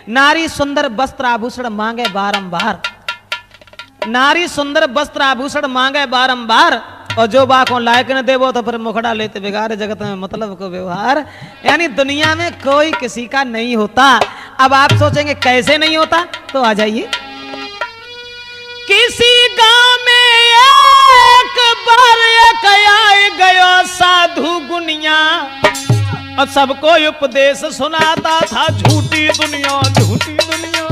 नारी सुंदर वस्त्र आभूषण मांगे बारंबार, नारी सुंदर वस्त्र आभूषण मांगे बारंबार, और जो बाकों लायक न देवो तो फिर मुखड़ा लेते बिगाड़े जगत में मतलब को व्यवहार। यानी दुनिया में कोई किसी का नहीं होता। अब आप सोचेंगे कैसे नहीं होता, तो आ जाइए। किसी गांव में एक बार एक आए गयो साधु गुनिया, और सबको उपदेश सुनाता था झूठी दुनिया, झूठी दुनिया।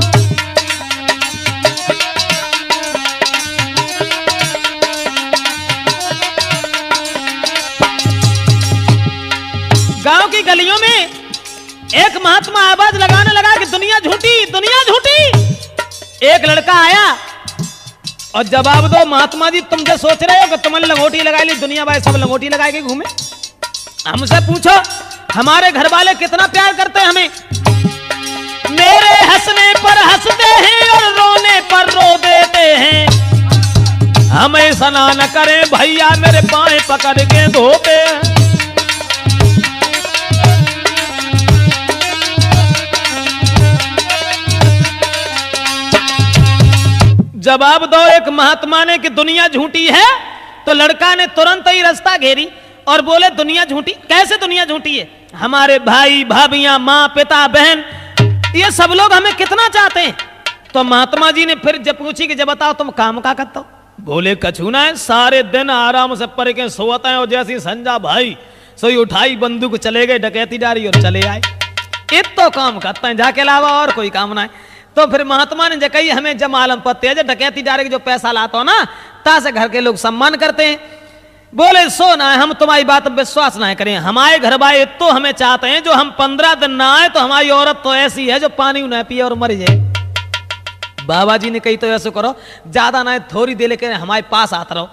गांव की गलियों में एक महात्मा आवाज लगाने लगा कि दुनिया झूठी, दुनिया झूठी। एक लड़का आया और जवाब दो, महात्मा जी तुम जो सोच रहे हो कि तुमने लंगोटी लगाई ली, दुनिया भाई सब लंगोटी लगाए के घूमे। हमसे पूछो हमारे घर वाले कितना प्यार करते हैं हमें। मेरे हंसने पर हंसते हैं और रोने पर रो देते हैं। हम ऐसा ना करें भैया, मेरे पाए पकड़ के धोते हैं। जवाब दो एक महात्मा ने कि दुनिया झूठी है, तो लड़का ने तुरंत ही रास्ता घेरी और बोले दुनिया झूठी कैसे, दुनिया झूठी है। हमारे भाई भाभियां, माँ पिता बहन, ये सब लोग हमें कितना चाहते हैं। तो महात्मा जी ने फिर जब पूछी कि जब बताओ तुम काम का करते हो। बोले कछु ना है, सारे दिन आराम से पढ़ के सोते हैं, और जैसी संजा भाई सोई उठाई बंदूक चले गए डकैती डारी और चले आए। इतो काम करते हैं, जाके अलावा और कोई काम ना है। तो फिर महात्मा ने कही हमें जब मालूम पड़ते है, डकैती डारे जो पैसा लाता हो ना, तासे घर के लोग सम्मान करते हैं। बोले सो ना, हम तुम्हारी बात पर विश्वास ना करें। हमारे घर भाई तो हमें चाहते हैं, जो हम 15 दिन ना आए तो हमारी औरत तो ऐसी है जो पानी न पिए और मर जाए। बाबा जी ने कही तो ऐसे करो, ज्यादा ना थोड़ी देर लेकर हमारे पास आता रहो।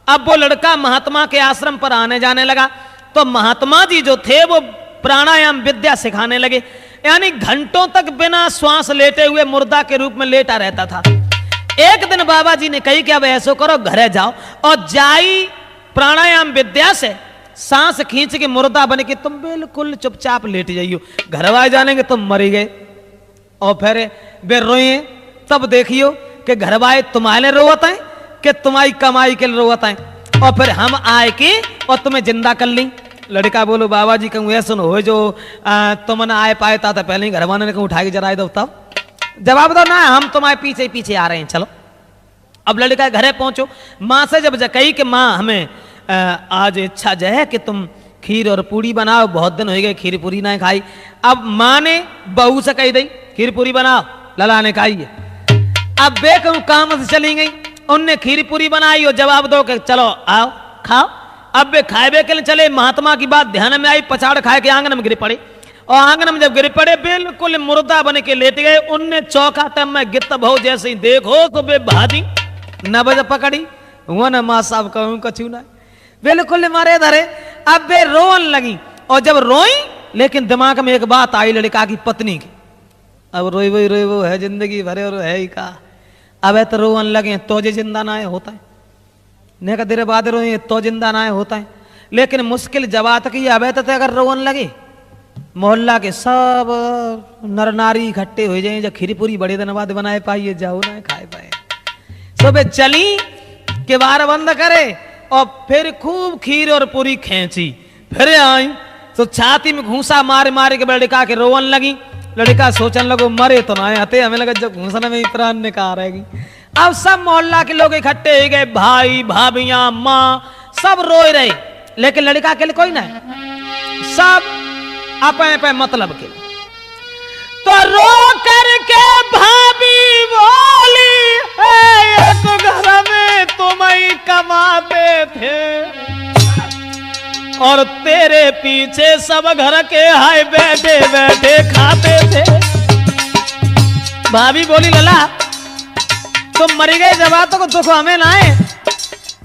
अब वो लड़का महात्मा के आश्रम पर आने जाने लगा, तो महात्मा जी जो थे वो प्राणायाम विद्या सिखाने लगे। यानी घंटों तक बिना श्वास लेटे हुए मुर्दा के रूप में लेटा रहता था। एक दिन बाबा जी ने कही कि अब ऐसो करो, घरे जाओ और जाई प्राणायाम विद्या से सांस खींच के मुर्दा बन के तुम बिल्कुल चुपचाप लेट जाइयो। घरवाए जानेंगे तुम मरी गए। और फिर वे रोए, तब देखियो कि घरवाए तुम्हारे रोवत हैं कि तुम्हारी कमाई के लिए रोवत हैं, और फिर हम आए कि और तुम्हें जिंदा कर ली। लड़का बोलो बाबा जी कहूँ ऐसा हो जो तुम न आए पाए था, तो पहले ही घरवाने ने कहूँ उठा के जरा दो। तब जवाब दो ना, हम तुम्हारे पीछे पीछे आ रहे हैं, चलो। अब लड़का घरे पहुंचो, माँ से जब कही कि माँ हमें आज इच्छा जो है कि तुम खीर और पूड़ी बनाओ, बहुत दिन हो गए खीर पूड़ी ना खाई। अब माँ ने बहू से कही दी खीर पूड़ी बनाओ, लला ने खाई है। अब वे कहूँ काम से चली गई, उनने खीर पूड़ी बनाई और जवाब दो कि चलो आओ खाओ। अब वे खाए के लिए चले, महात्मा की बात ध्यान में आई, पछाड़ खाए के आंगन में गिर पड़े, और आंगन में जब गिर पड़े बिल्कुल मुर्दा बन के लेट गए। उनने चौका तब में गित भाव जैसे ही देखो तो वे भाजी न बज पकड़ी, वो न माँ साहब कहूँ कछू ना, बिल्कुल मारे धरे। अब वे रोन लगी, और जब रोई लेकिन दिमाग में एक बात आई लड़का की पत्नी की। अब रोई वो है जिंदगी भरे और है ही का। अब तो रोवन लगे तो जे जिंदा ना होता है, ने का देर बाद रोए तो जिंदा ना होता है। लेकिन मुश्किल जवात की अब तो अगर रोवन लगे, मोहल्ला के सब नर नारी इकट्ठे हो जाए, जब खीर पूरी बड़े दिन बाद बनाए पाइए, जाओ ना खाए पाए। सुबह चली के बार बंद करे और फिर खूब खीर और पूरी खेची, फिर आई तो छाती में घूसा मारे मारे के लड़का के रोवन लगी। लड़का सोचने लगो मरे तो ना आते, हमें लगा जब घूसने में ही प्राण निकाल रहेगी। अब सब मोहल्ला के लोग इकट्ठे हो गए, भाई भाभियां माँ सब रोए रहे, लेकिन लड़का के लिए कोई ना, सब अपने पे मतलब के। तो रो करके भाभी बोली एक घर में तुम ही कमाते थे, और तेरे पीछे सब घर के हाय बैठे बैठे खाते थे। भाभी बोली लला तुम मरी गए, जवातों को दुख हमें ना है,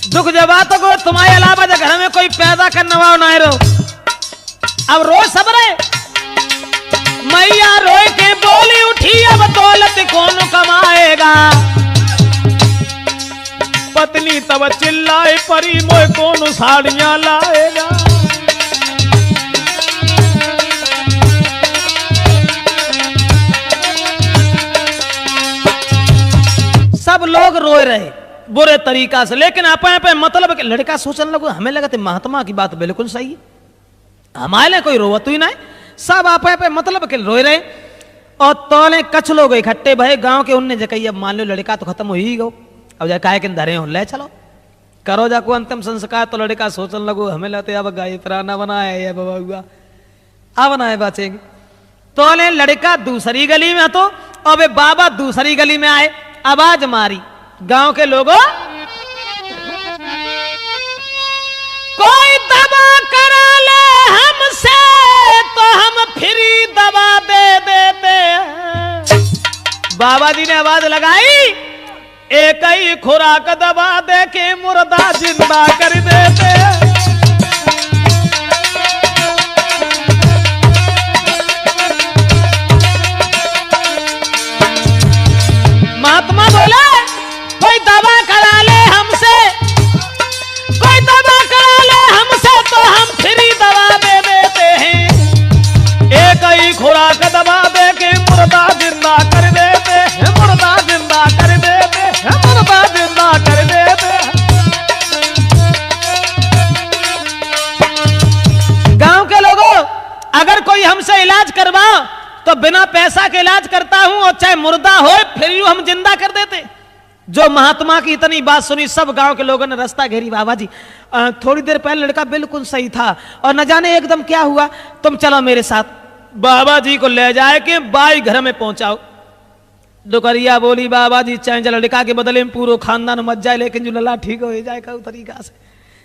दुख जवातों को तुम्हारे अलावा घर में कोई पैदा करने वाला ना रहो। अब रो सब रहे, मैया रोए के बोली उठी अब दौलत कौन कमाएगा। पत्नी तब चिल्लाए परी मोए कौन साड़ियां लाएगा। लोग रोए रहे बुरे तरीका से, लेकिन अपने पे मतलब कि लड़का सोचने लगो, हमें लगा थे महात्मा की बात बिल्कुल सही है, हमारे कोई रोवत ही ना है, सब अपने पे मतलब के रोए रहे। और तोले कछ लोग इकट्ठे भय गांव के, उनने जकई अब मान लो लड़का तो खत्म हो ही गो, अब जा काहे के धरे हो, ले चलो करो जाको अंतिम संस्कार। तो लड़का सोचने लगो, हमें लगते अब गाय पुराना बनाया है बाबा हुआ, अब ना बचेंगे। तो लड़का दूसरी गली में, तो अब बाबा दूसरी गली में आए, आवाज मारी गांव के लोगों, कोई दवा करा ले हमसे तो हम फ्री दवा दे देते हैं। बाबा जी ने आवाज लगाई, एक ही खुराक दवा दे के मुर्दा जिंदा कर देते हैं। महात्मा बोले, कोई दवा करा ले हमसे, कोई दवा करा ले हमसे तो हम फ्री दवा दे देते हैं। एक ही खुराक दवा दे के मुर्दा जिंदा कर देते हैं, मुर्दा जिंदा कर देते हैं, मुर्दा जिंदा कर देते हैं। गांव के लोगों, अगर कोई हमसे इलाज करवाओ तो बिना पैसा के इलाज करता हूं, और चाहे मुर्दा हो फिर यूं हम जिंदा कर देते। जो महात्मा की इतनी बात सुनी, सब गांव के लोगों ने रास्ता घेरी। बाबा जी थोड़ी देर पहले लड़का बिल्कुल सही था और न जाने एकदम क्या हुआ, तुम चलो मेरे साथ। बाबा जी को ले जाए के बाई घर में पहुंचाओ। दुकरिया बोली, बाबा जी चाहे लड़का के बदले में पूरा खानदान मच जाए, लेकिन जो लला ठीक हो जाए का तरीका से।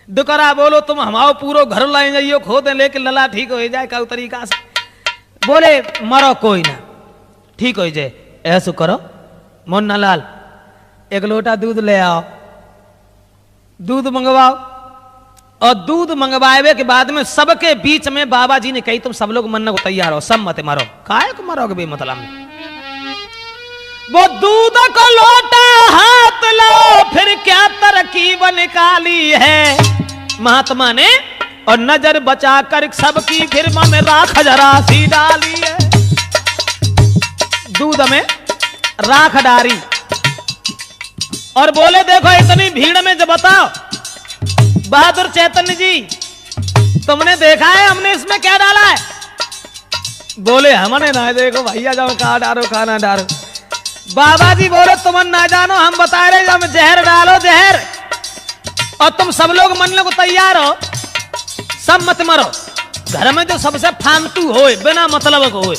दुकरा बोलो, तुम हमारो पूरा घर लाए जाइयो खो दे, लेकिन लला ठीक हो जाए का तरीका से। बोले मरो कोई ना, ठीक हो जाए, ऐसा करो मुन्ना लाल एक लोटा दूध ले आओ, दूध मंगवाओ। और दूध मंगवाए के बाद में सबके बीच में बाबा जी ने कही, तुम सब लोग मरने को तैयार हो, सब मत मारो। काहे को मरोगे बेमतलब में? वो दूध को लोटा हाथ लो, फिर क्या तरकीब निकाली है महात्मा ने, और नजर बचा कर सबकी फिर में राख जरा सी डाली है। दूध में राख डारी और बोले, देखो इतनी भीड़ में जब बताओ बहादुर चैतन्य जी, तुमने देखा है हमने इसमें क्या डाला है? बोले हमने ना देखो भैया, जाओ कहा डालो कहा ना डालो। बाबा जी बोले, तुम ना जानो, हम बता रहे हम जहर डालो जहर, और तुम सब लोग मरने को तैयार हो, सब मत मरो। घर में जो सबसे फालतू होए, बिना मतलब को होए।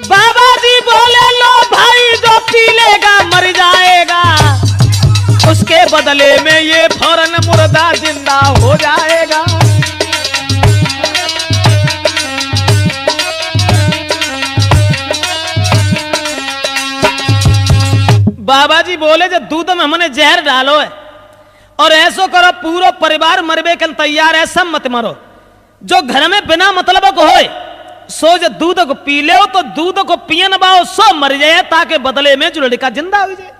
बाबा जी बोले, लो भाई जो पी लेगा मर जाएगा, उसके बदले में ये फौरन मुर्दा जिंदा हो जाएगा। बाबा जी बोले, जो दूध में हमने जहर डालो है, और ऐसो करो पूरा परिवार मरबे के तैयार है, सब मत मरो। जो घर में बिना मतलब को होए, सो जो दूध को पी ले, तो दूध को पियन बाओ सो मर जाए, ताकि बदले में जो लड़का जिंदा हो जाए।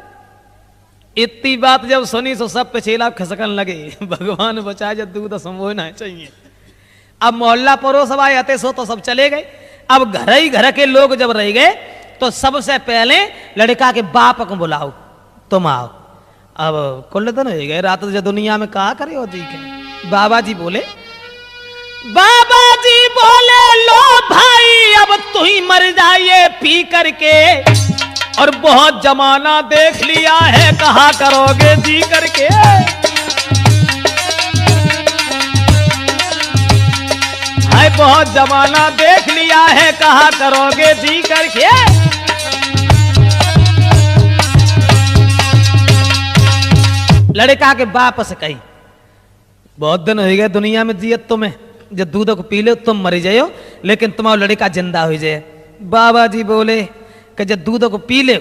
इतनी बात जब सुनी तो सब पे चेला खसकन लगे, भगवान बचाए, जब दूध संभोना चाहिए। अब मोहल्ला पड़ोस आए आते सो तो सब चले गए। अब घर ही घर के लोग जब रह गए, तो सबसे पहले लड़का के बाप को बुलाओ, तुम आओ। अब कुल दिन हो गए, रात जो दुनिया में कहा करे हो जी के। बाबा जी बोले, लो भाई अब तू ही मर जाइए पी करके, और बहुत जमाना देख लिया है, कहा करोगे जी करके। हाय बहुत जमाना देख लिया है, कहा करोगे जी करके। लड़का के बाप से कही, बहुत दिन हो गए दुनिया में जियत तुम्हें, जब दूध को पी लो तुम मर जाओ, लेकिन तुम्हारा लड़का जिंदा हो जाए। बाबा जी बोले कि जब दूध को पी ले,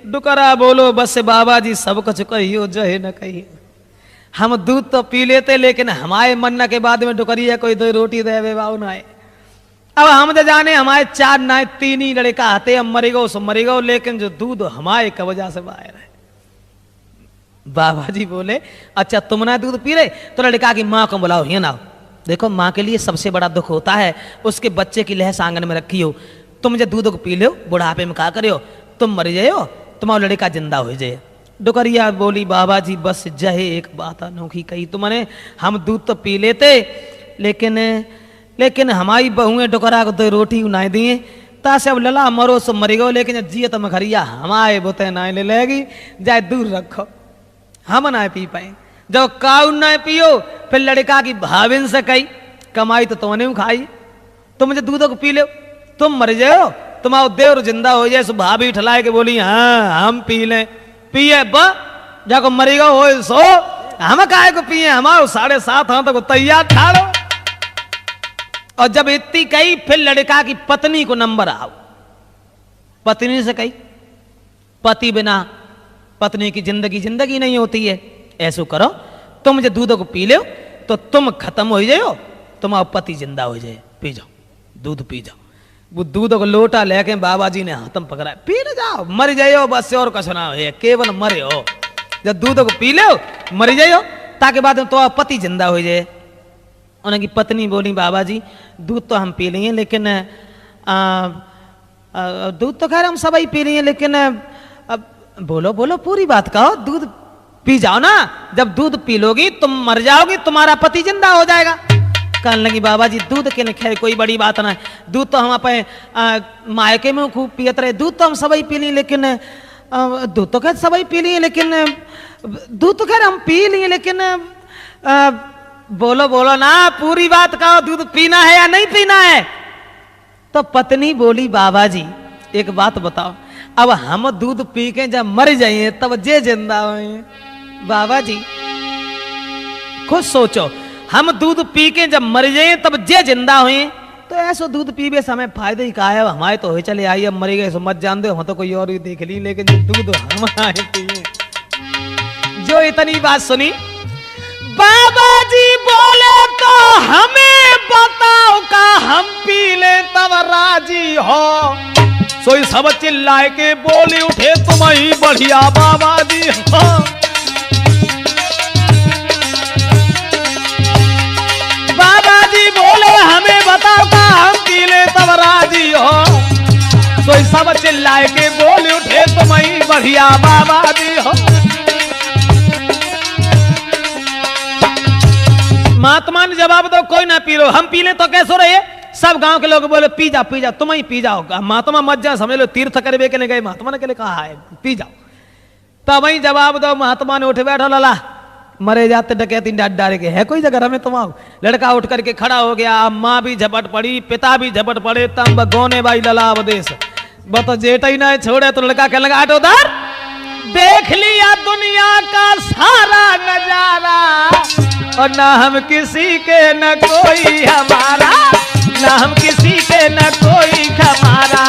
डुकरा बोलो, बस बाबा जी सब कुछ कहियो, जो है न कहियो। हम दूध तो पी लेते, लेकिन हमारे मरने के बाद में डुकरिया कोई दो रोटी दे बाबू ना। अब हम तो जाने हमारे चार ना तीन ही लड़का आते, हम मरेगो सो मरेगो, लेकिन जो दूध हमारे का वजह से बाहर है। बाबा जी बोले, अच्छा तुम ना दूध पी रहे, तो लड़का की माँ को बुलाओ, ये ना। देखो माँ के लिए सबसे बड़ा दुख होता है, उसके बच्चे की लहस आंगन में रखी हो। तुम जब दूध को पी लो, बुढ़ापे में कहा करो, तुम मर जाओ, तुम्हारा लड़का जिंदा हो जाए। डुकरिया बोली बाबा जी बस जहे एक बात अनोखी कही तुमने, हम दूध तो पी लेते लेकिन हमारी बहुएं डुकरा को 2 रोटी उनाई दिए तासे अब लला मरो सो मरी गो, लेकिन जियत में खरिया हमारे बोते ना ले लेगी, जाए दूर रखो हम ना पी पाए। जब काउ ना पियो फिर लड़का की भाविन से कही कमाई तो तुमने खाई, तुम मुझे दूध को पी लो तुम मर जाओ, तुम्हारा देवर जिंदा हो जाए। सो भाभी ठलाए के बोली हाँ हम पी लें, पिए ब जाको मरेगा हो सो हम काहे को पिए, हमारे 7.5 हाथ को तैयार ठाड़ो। और जब इतनी कही फिर लड़का की पत्नी को नंबर आओ, पत्नी से कही पति बिना पत्नी की जिंदगी नहीं होती है, ऐसो करो तुम मुझे दूध को पी लो तो तुम खत्म हो जाओ, तुम्हारा पति जिंदा हो जाए, पी जाओ दूध पी जाओ। वो दूध को लोटा लेके बाबा जी ने हाथम पकड़ा, पी न जाओ मर जाओ बस और कुछ ना है, केवल मरे हो। जब दूध को पी लो मर जाओ ताकि बाद में तो पति जिंदा हो जाए। उनकी पत्नी बोली बाबा जी दूध तो हम पी लिए लेकिन दूध तो खैर हम सब ही पी लिए लेकिन अब बोलो पूरी बात कहो, दूध पी जाओ ना, जब दूध पी लोगी तुम मर जाओगी, तुम्हारा पति जिंदा हो जाएगा। कहने लगी बाबा जी दूध के खैर कोई बड़ी बात ना है, दूध तो हम अपने मायके में खूब पियत रहे, दूध तो हम सब ही पी लिए लेकिन दूध तो खैर सब ही पी लिए लेकिन दूध तो खैर हम पी लिए लेकिन बोलो ना पूरी बात कहो, दूध पीना है या नहीं पीना है। तो पत्नी बोली बाबा जी एक बात बताओ, अब हम दूध पी के जब मर जाइए तब जे जिंदा हुए। बाबा जी खुद सोचो, हम दूध पी के जब मर जाइए तब जे जिंदा हुए, तो ऐसो दूध पीबे समय फायदे ही कहा है, हमारे तो हो चले आई अब मरी गए सो मत जान दो, हम तो कोई और ही देख ली, लेकिन दूध हम आए पिए। जो इतनी बात सुनी बाबा जी बोले तो हमें बताओ का हम पी ले तब राजी हो। सोई सब चिल्लाए के बोले उठे तुम ही बढ़िया बाबा जी हो। बाबा जी बोले हमें बताओ का हम पी ले तब राजी हो। सोई सब चिल्लाए के बोले उठे तुम ही बढ़िया बाबा जी हो। महात्मा ने जवाब दो कोई ना पी लो, हम पी ले तो कैसे रहे। सब गांव के लोग बोले पी जाओ तुम ही पी जाओ, महात्मा मत जाओ समझ लो तीर्थ करवे के लिए गए, महात्मा ने के लिए कहा है पी जाओ। तब वही जवाब दो, महात्मा ने उठ बैठो लला मरे जाते डकैती डाल के है कोई जगह हमें तुम आओ। लड़का उठ करके खड़ा हो गया, माँ भी झपट पड़ी पिता भी झपट पड़े, तम गोने भाई लला अवदेश बतो जेठ ही ना छोड़े। तो लड़का कहने लगा उधर देख लिया दुनिया का सारा नजारा, और ना हम किसी के न कोई हमारा, ना हम किसी के न कोई हमारा।